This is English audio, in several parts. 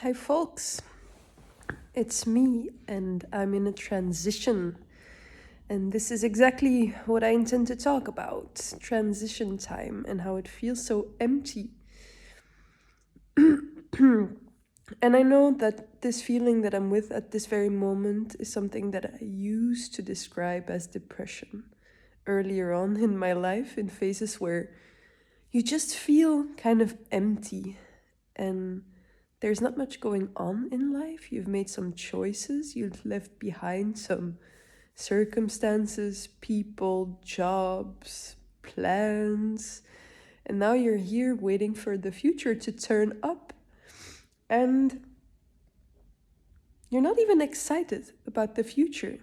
Hi, folks. It's me, and I'm in a transition. And this is exactly what I intend to talk about transition time and how it feels so empty. And I know that this feeling that I'm with at this very moment is something that I used to describe as depression earlier on in my life, in phases where you just feel kind of empty and there's not much going on in life. You've made some choices, you've left behind some circumstances, people, jobs, plans, and now you're here waiting for the future to turn up. And you're not even excited about the future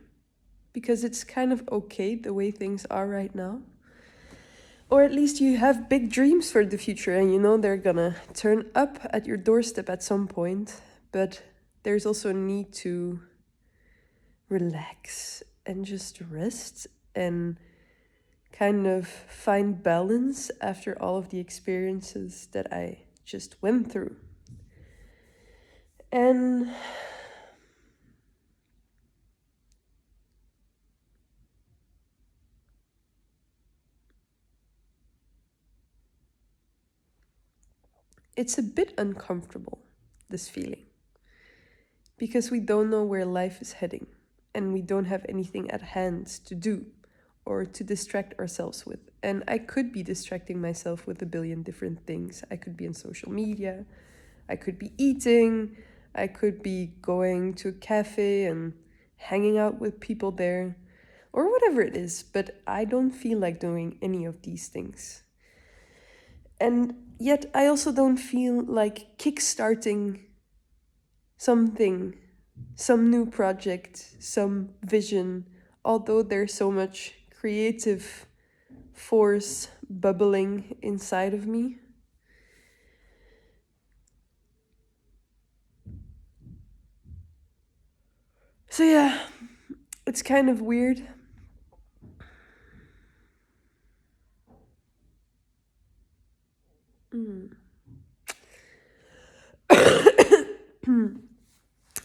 because it's kind of okay the way things are right now. Or at least you have big dreams for the future and you know they're gonna turn up at your doorstep at some point. But there's also a need to relax and just rest and kind of find balance after all of the experiences that I just went through. And it's a bit uncomfortable, this feeling, because we don't know where life is heading and we don't have anything at hand to do or to distract ourselves with. And I could be distracting myself with a billion different things. I could be on social media, I could be eating, I could be going to a cafe and hanging out with people there, or whatever it is, but I don't feel like doing any of these things. And yet I also don't feel like kickstarting something, some new project, some vision, although there's so much creative force bubbling inside of me. So yeah, it's kind of weird.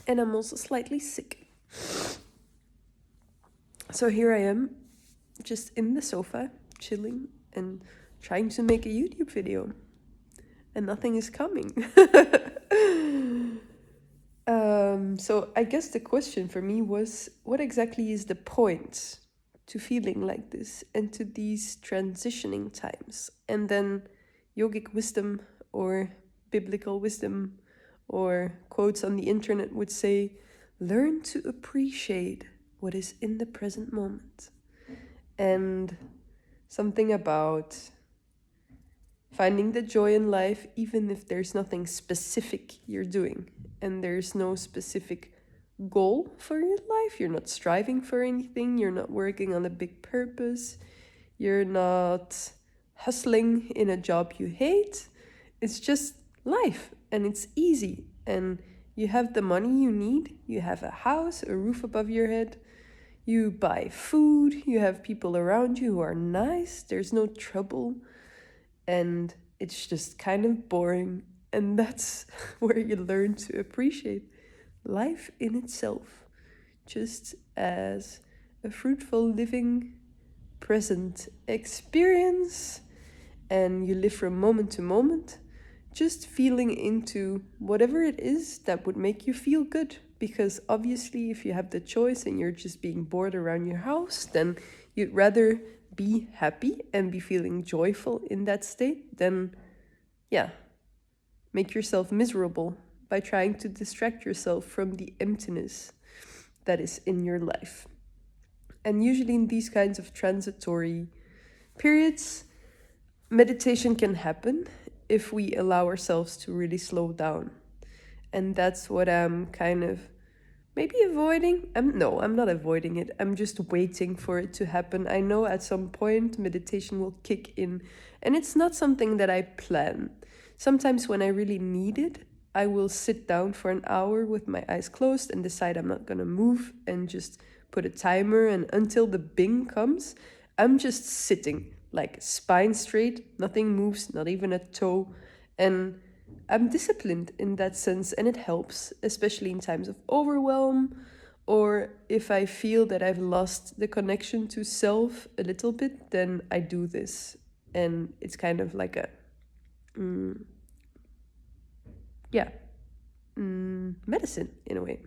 And I'm also slightly sick. So here I am, just in the sofa, chilling and trying to make a YouTube video. And nothing is coming. So I guess the question for me was, what exactly is the point to feeling like this and to these transitioning times? And then yogic wisdom or biblical wisdom or quotes on the internet would say, learn to appreciate what is in the present moment. And something about finding the joy in life, even if there's nothing specific you're doing and there's no specific goal for your life. You're not striving for anything, you're not working on a big purpose, you're not hustling in a job you hate. It's just life and it's easy, and you have the money you need, you have a house, a roof above your head, you buy food, you have people around you who are nice, there's no trouble, and it's just kind of boring. And that's where you learn to appreciate life in itself, just as a fruitful, living, present experience. And you live from moment to moment, just feeling into whatever it is that would make you feel good. Because obviously, if you have the choice and you're just being bored around your house, then you'd rather be happy and be feeling joyful in that state than, yeah, make yourself miserable by trying to distract yourself from the emptiness that is in your life. And usually in these kinds of transitory periods, meditation can happen if we allow ourselves to really slow down. And that's what I'm kind of maybe avoiding. No, I'm not avoiding it. I'm just waiting for it to happen. I know at some point meditation will kick in, and it's not something that I plan. Sometimes when I really need it, I will sit down for an hour with my eyes closed and decide I'm not gonna move and just put a timer, and until the bing comes, I'm just sitting like spine straight, nothing moves, not even a toe. And I'm disciplined in that sense, and it helps, especially in times of overwhelm, or if I feel that I've lost the connection to self a little bit, then I do this. And it's kind of like a, medicine in a way.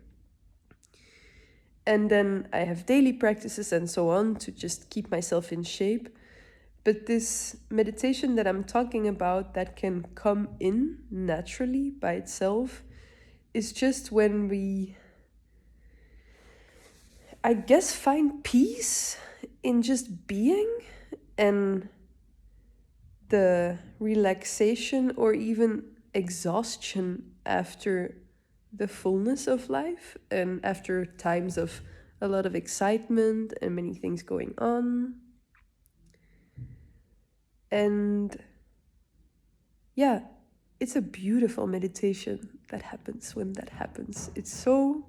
And then I have daily practices and so on to just keep myself in shape. But this meditation that I'm talking about that can come in naturally by itself is just when we, I guess, find peace in just being, and the relaxation or even exhaustion after the fullness of life and after times of a lot of excitement and many things going on. And yeah, it's a beautiful meditation that happens when that happens. It's so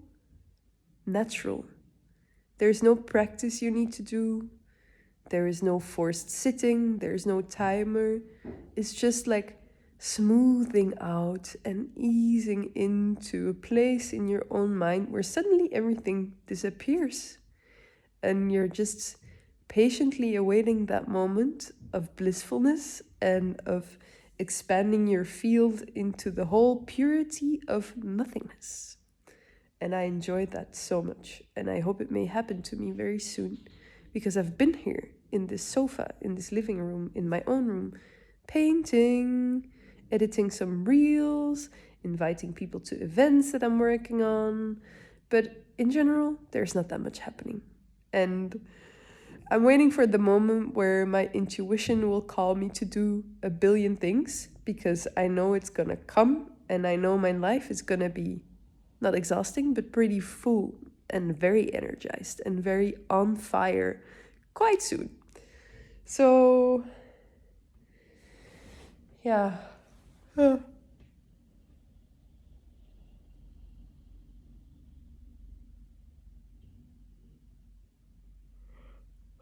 natural. There's no practice you need to do. There is no forced sitting. There's no timer. It's just like smoothing out and easing into a place in your own mind where suddenly everything disappears. And you're just patiently awaiting that moment of blissfulness and of expanding your field into the whole purity of nothingness. And I enjoy that so much. And I hope it may happen to me very soon, because I've been here in this sofa, in this living room, in my own room, painting, editing some reels, inviting people to events that I'm working on. But in general, there's not that much happening. And I'm waiting for the moment where my intuition will call me to do a billion things, because I know it's gonna come, and I know my life is gonna be not exhausting, but pretty full and very energized and very on fire quite soon. So, yeah.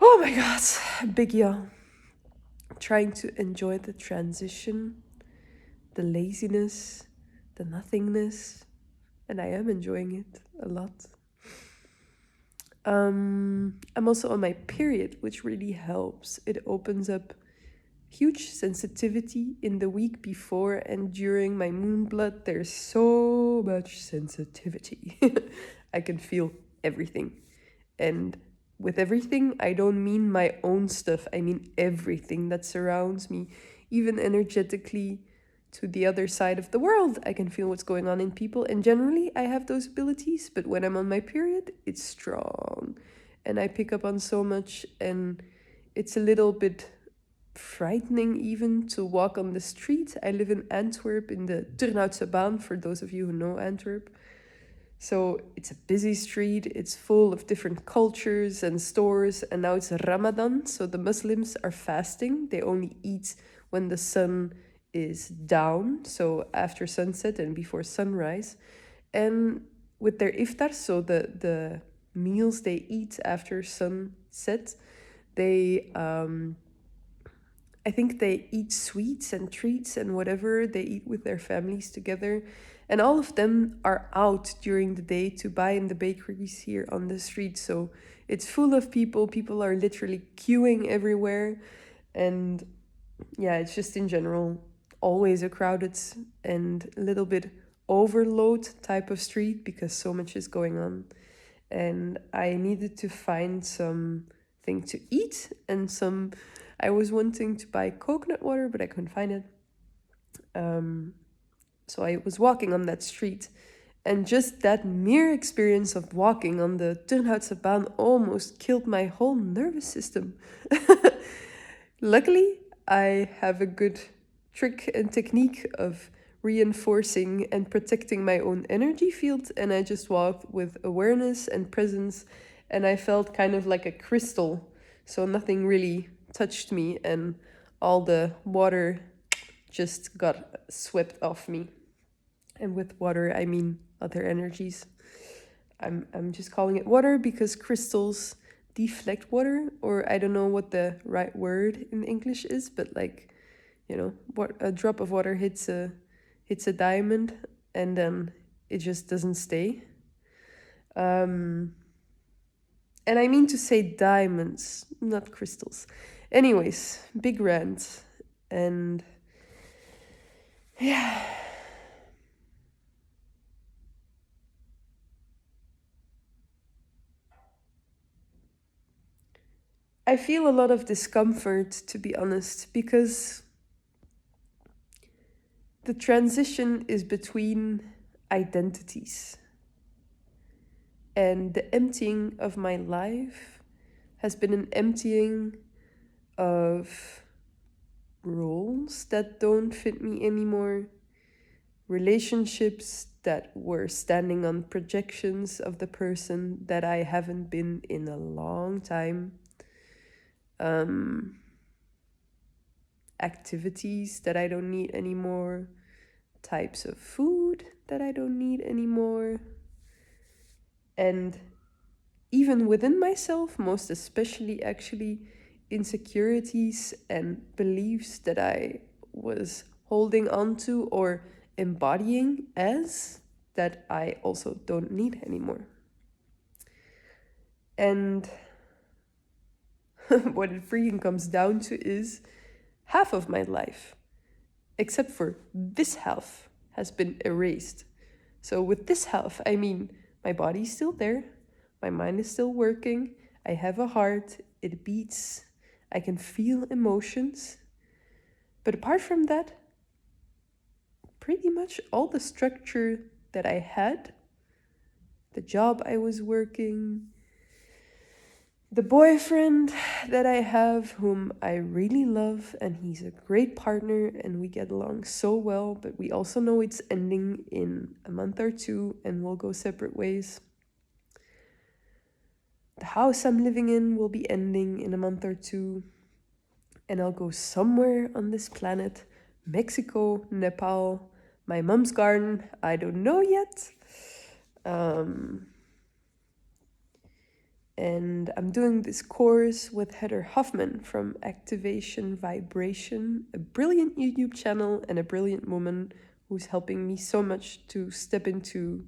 Oh my god, big yawn. Trying to enjoy the transition, the laziness, the nothingness, and I am enjoying it a lot. I'm also on my period, which really helps. It opens up huge sensitivity in the week before and during my moon blood. There's so much sensitivity. I can feel everything. And with everything, I don't mean my own stuff. I mean everything that surrounds me, even energetically to the other side of the world. I can feel what's going on in people. And generally, I have those abilities. But when I'm on my period, it's strong. And I pick up on so much. And it's a little bit frightening even to walk on the street. I live in Antwerp, in the Turnhoutse Baan, for those of you who know Antwerp. So it's a busy street, it's full of different cultures and stores, and now it's Ramadan, so the Muslims are fasting. They only eat when the sun is down, so after sunset and before sunrise. And with their iftar, so the meals they eat after sunset, they I think they eat sweets and treats and whatever they eat with their families together. And all of them are out during the day to buy in the bakeries here on the street. So it's full of people. People are literally queuing everywhere. And yeah, it's just in general always a crowded and a little bit overload type of street because so much is going on. And I needed to find something to eat and I was wanting to buy coconut water, but I couldn't find it. So I was walking on that street, and just that mere experience of walking on the Turnhoutse Baan almost killed my whole nervous system. Luckily, I have a good trick and technique of reinforcing and protecting my own energy field, and I just walked with awareness and presence, and I felt kind of like a crystal, so nothing really touched me, and all the water just got swept off me. And with water, I mean other energies. I'm just calling it water because crystals deflect water, or I don't know what the right word in English is, but like, you know, what a drop of water hits it's a diamond and then it just doesn't stay. And I mean to say diamonds, not crystals. Anyways, big rant. And yeah. I feel a lot of discomfort, to be honest, because the transition is between identities. And the emptying of my life has been an emptying of roles that don't fit me anymore, relationships that were standing on projections of the person that I haven't been in a long time, activities that I don't need anymore, types of food that I don't need anymore. And even within myself, most especially actually, insecurities and beliefs that I was holding on to or embodying as that I also don't need anymore. And what it freaking comes down to is half of my life, except for this half, has been erased. So with this half, I mean, my body's still there, my mind is still working, I have a heart, it beats, I can feel emotions. But apart from that, pretty much all the structure that I had, the job I was working, the boyfriend that I have, whom I really love, and he's a great partner and we get along so well, but we also know it's ending in a month or two and we'll go separate ways. The house I'm living in will be ending in a month or two, and I'll go somewhere on this planet, Mexico, Nepal, my mom's garden, I don't know yet. And I'm doing this course with Heather Hoffman from Activation Vibration, a brilliant YouTube channel and a brilliant woman who's helping me so much to step into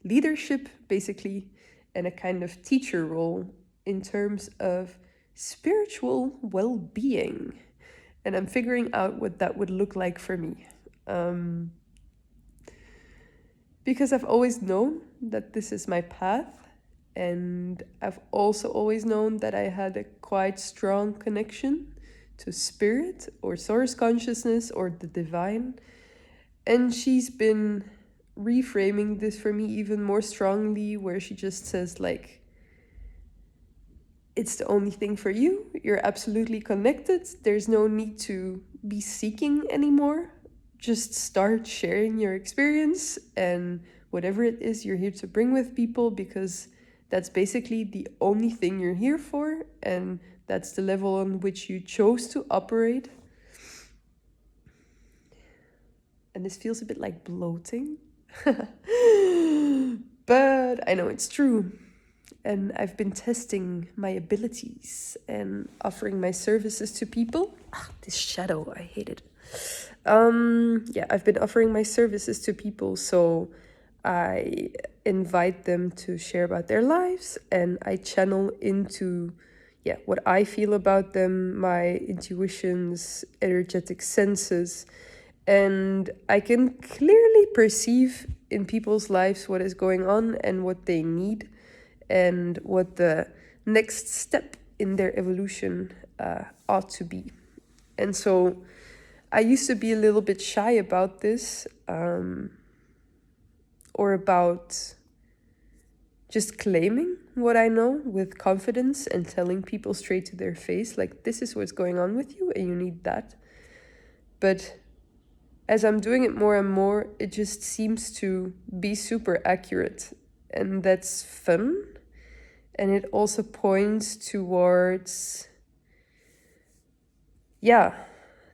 leadership, basically, and a kind of teacher role in terms of spiritual well-being. And I'm figuring out what that would look like for me. Because I've always known that this is my path. And I've also always known that I had a quite strong connection to spirit or source consciousness or the divine. And she's been reframing this for me even more strongly, where she just says, like, it's the only thing for you. You're absolutely connected. There's no need to be seeking anymore. Just start sharing your experience and whatever it is you're here to bring with people, because that's basically the only thing you're here for, and that's the level on which you chose to operate. And this feels a bit like bloating, but I know it's true. And I've been testing my abilities and offering my services to people. This shadow, I hate it. I've been offering my services to people, so I invite them to share about their lives, and I channel into what I feel about them, my intuitions, energetic senses, and I can clearly perceive in people's lives what is going on and what they need and what the next step in their evolution ought to be. And so I used to be a little bit shy about this, or about just claiming what I know with confidence and telling people straight to their face, like, this is what's going on with you and you need that. But as I'm doing it more and more, it just seems to be super accurate, and that's fun. And it also points towards,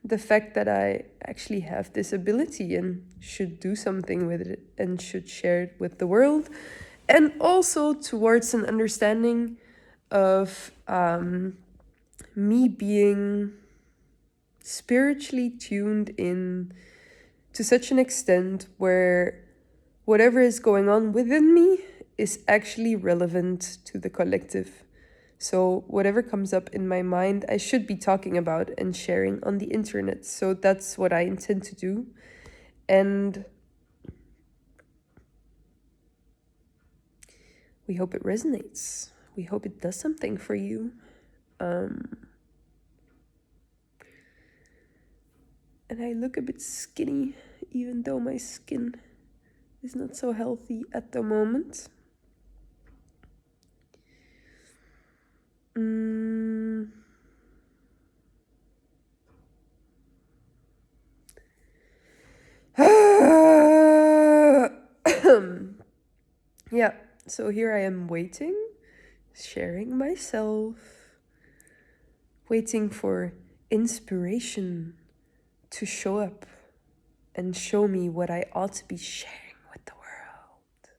the fact that I actually have this ability and should do something with it and should share it with the world. And also towards an understanding of me being spiritually tuned in to such an extent where whatever is going on within me is actually relevant to the collective. So whatever comes up in my mind, I should be talking about and sharing on the internet. So that's what I intend to do. And we hope it resonates. We hope it does something for you. And I look a bit skinny, even though my skin is not so healthy at the moment. Yeah, so here I am waiting, sharing myself, waiting for inspiration to show up and show me what I ought to be sharing with the world.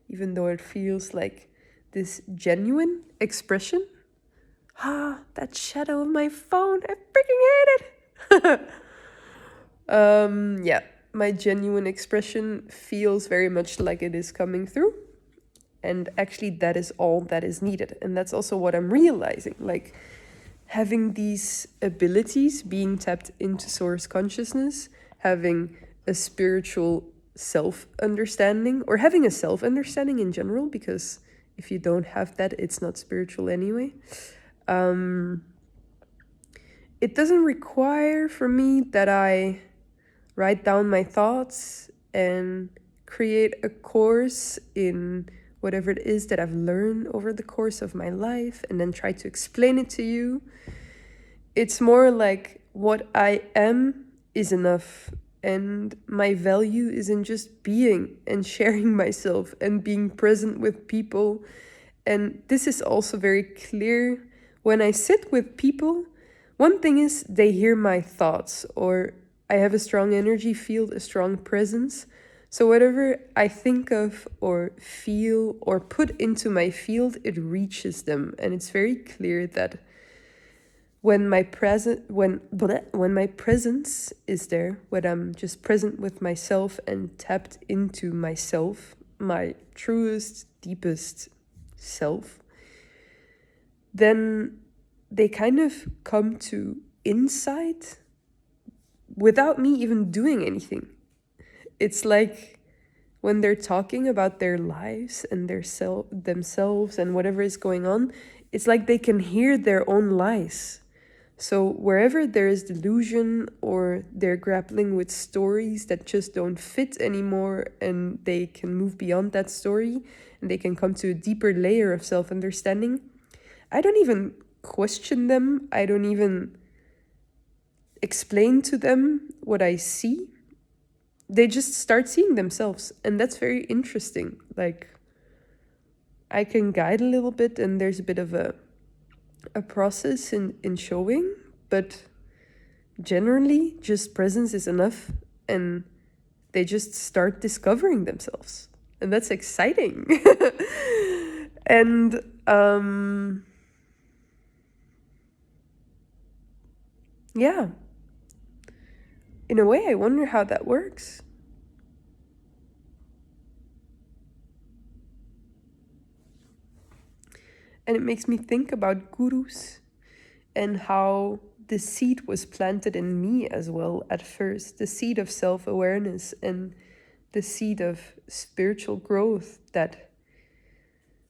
Even though it feels like this genuine expression. That shadow of my phone, I freaking hate it. Yeah, my genuine expression feels very much like it is coming through. And actually that is all that is needed. And that's also what I'm realizing. Like having these abilities, being tapped into source consciousness, having a spiritual self-understanding, or having a self-understanding in general, because if you don't have that, it's not spiritual anyway. It doesn't require for me that I write down my thoughts and create a course in whatever it is that I've learned over the course of my life and then try to explain it to you. It's more like what I am is enough, and my value is in just being and sharing myself and being present with people. And this is also very clear when I sit with people. One thing is they hear my thoughts, or I have a strong energy field, a strong presence. So whatever I think of or feel or put into my field, it reaches them. And it's very clear that when my presence is there, when I'm just present with myself and tapped into myself, my truest, deepest self, then they kind of come to insight without me even doing anything. It's like when they're talking about their lives and themselves and whatever is going on, it's like they can hear their own lies. So wherever there is delusion, or they're grappling with stories that just don't fit anymore, and they can move beyond that story and they can come to a deeper layer of self-understanding, I don't even question them. I don't even explain to them what I see. They just start seeing themselves. And that's very interesting. Like, I can guide a little bit, and there's a bit of a process in showing, but generally just presence is enough, and they just start discovering themselves. And that's exciting. And yeah, in a way, I wonder how that works. And it makes me think about gurus and how the seed was planted in me as well at first, the seed of self-awareness and the seed of spiritual growth that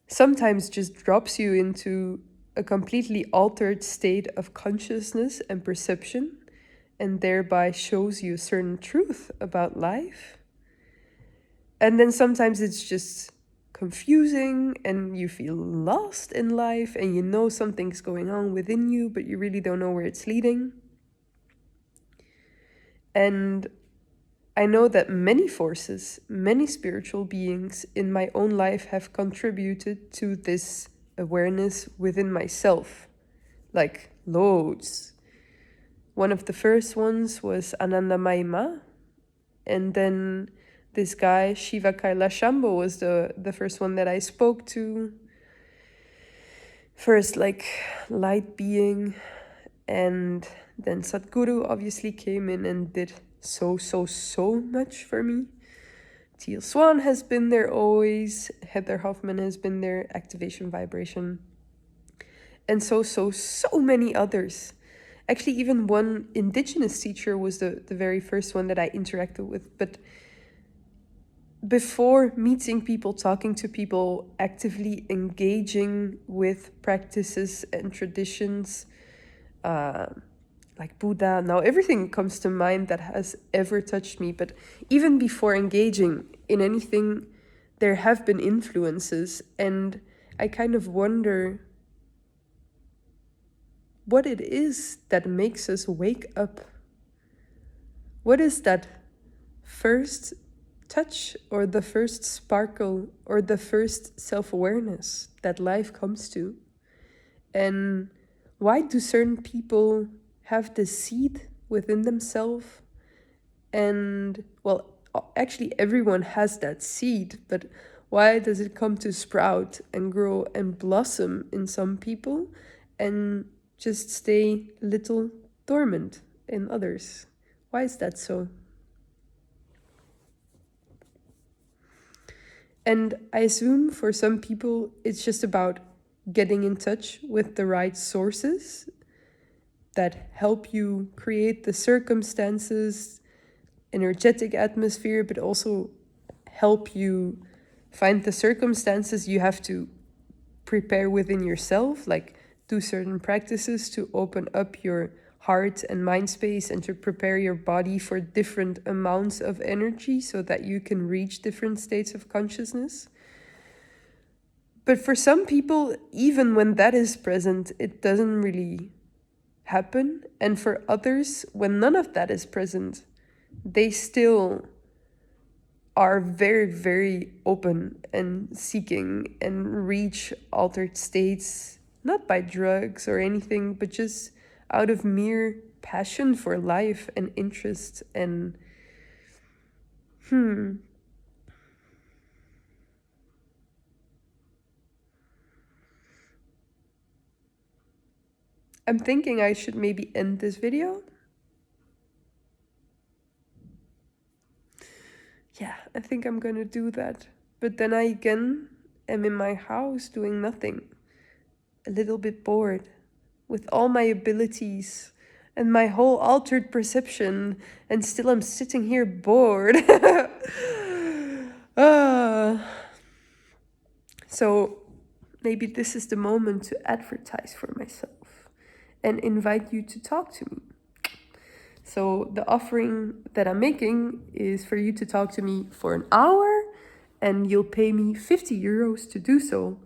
sometimes just drops you into a completely altered state of consciousness and perception, and thereby shows you a certain truth about life. And then sometimes it's just confusing and you feel lost in life, and you know something's going on within you, but you really don't know where it's leading. And I know that many forces, many spiritual beings in my own life have contributed to this awareness within myself, like loads. One of the first ones was Anandamayi Ma, and then this guy, Shiva Kailashambho, was the first one that I spoke to. First, like, light being, and then Sadhguru obviously came in and did so much for me. Teal Swan has been there always. Heather Hoffman has been there. Activation Vibration. And so many others. Actually, even one indigenous teacher was the very first one that I interacted with. But before meeting people, talking to people, actively engaging with practices and traditions, like Buddha, now everything comes to mind that has ever touched me. But even before engaging in anything, there have been influences, and I kind of wonder what it is that makes us wake up. What is that first touch or the first sparkle or the first self-awareness that life comes to? And why do certain people have the seed within themselves? And well, actually everyone has that seed, but why does it come to sprout and grow and blossom in some people and just stay a little dormant in others? Why is that so? And I assume for some people, it's just about getting in touch with the right sources that help you create the circumstances, energetic atmosphere, but also help you find the circumstances you have to prepare within yourself, like do certain practices to open up your heart and mind space and to prepare your body for different amounts of energy so that you can reach different states of consciousness. But for some people, even when that is present, it doesn't really happen. And for others, when none of that is present, they still are very open and seeking and reach altered states, not by drugs or anything, but just out of mere passion for life and interest. And I'm thinking I should maybe end this video. Yeah, I think I'm gonna do that. But then I again am in my house doing nothing, a little bit bored, with all my abilities and my whole altered perception, and still I'm sitting here bored. So maybe this is the moment to advertise for myself and invite you to talk to me. So the offering that I'm making is for you to talk to me for an hour, and you'll pay me 50 euros to do so.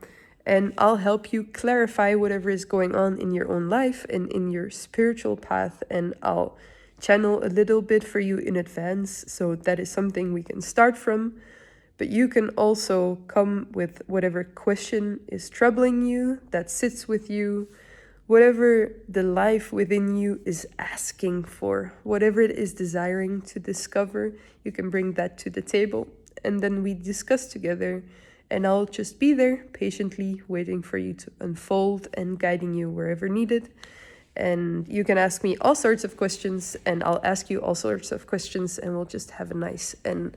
And I'll help you clarify whatever is going on in your own life and in your spiritual path. And I'll channel a little bit for you in advance. So that is something we can start from. But you can also come with whatever question is troubling you, that sits with you, whatever the life within you is asking for, whatever it is desiring to discover, you can bring that to the table. And then we discuss together, and I'll just be there patiently waiting for you to unfold and guiding you wherever needed. And you can ask me all sorts of questions, and I'll ask you all sorts of questions, and we'll just have a nice and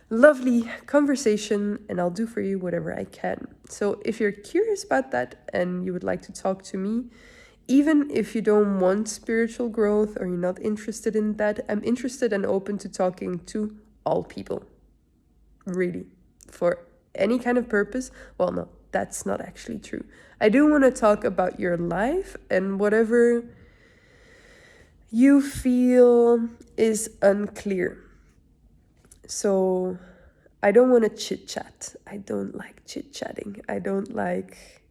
lovely conversation, and I'll do for you whatever I can. So if you're curious about that and you would like to talk to me, even if you don't want spiritual growth or you're not interested in that, I'm interested and open to talking to all people. Really. For any kind of purpose. Well, no, that's not actually true. I do want to talk about your life and whatever you feel is unclear. So I don't want to chit-chat. I don't like chit-chatting. I don't like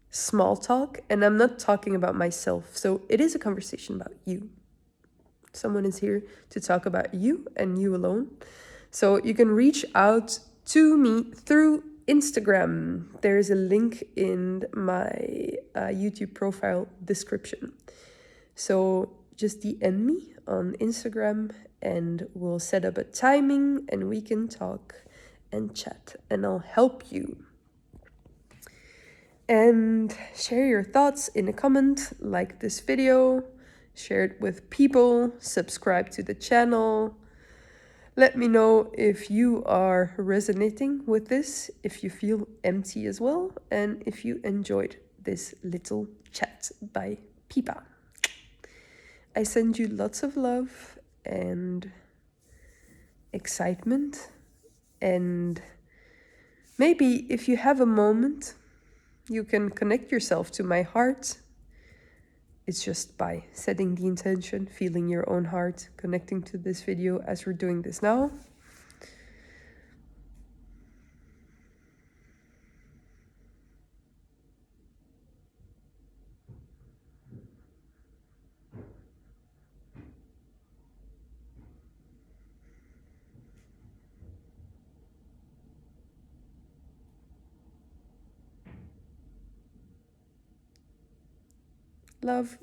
small talk. And I'm not talking about myself. So it is a conversation about you. Someone is here to talk about you and you alone. So you can reach out to me through Instagram. There's a link in my YouTube profile description. So just DM me on Instagram and we'll set up a timing and we can talk and chat and I'll help you. And share your thoughts in a comment, like this video, share it with people, subscribe to the channel, Let me know if you are resonating with this, if you feel empty as well, and if you enjoyed this little chat by Pipa. I send you lots of love and excitement, and maybe if you have a moment, you can connect yourself to my heart. It's just by setting the intention, feeling your own heart, connecting to this video as we're doing this now. Love.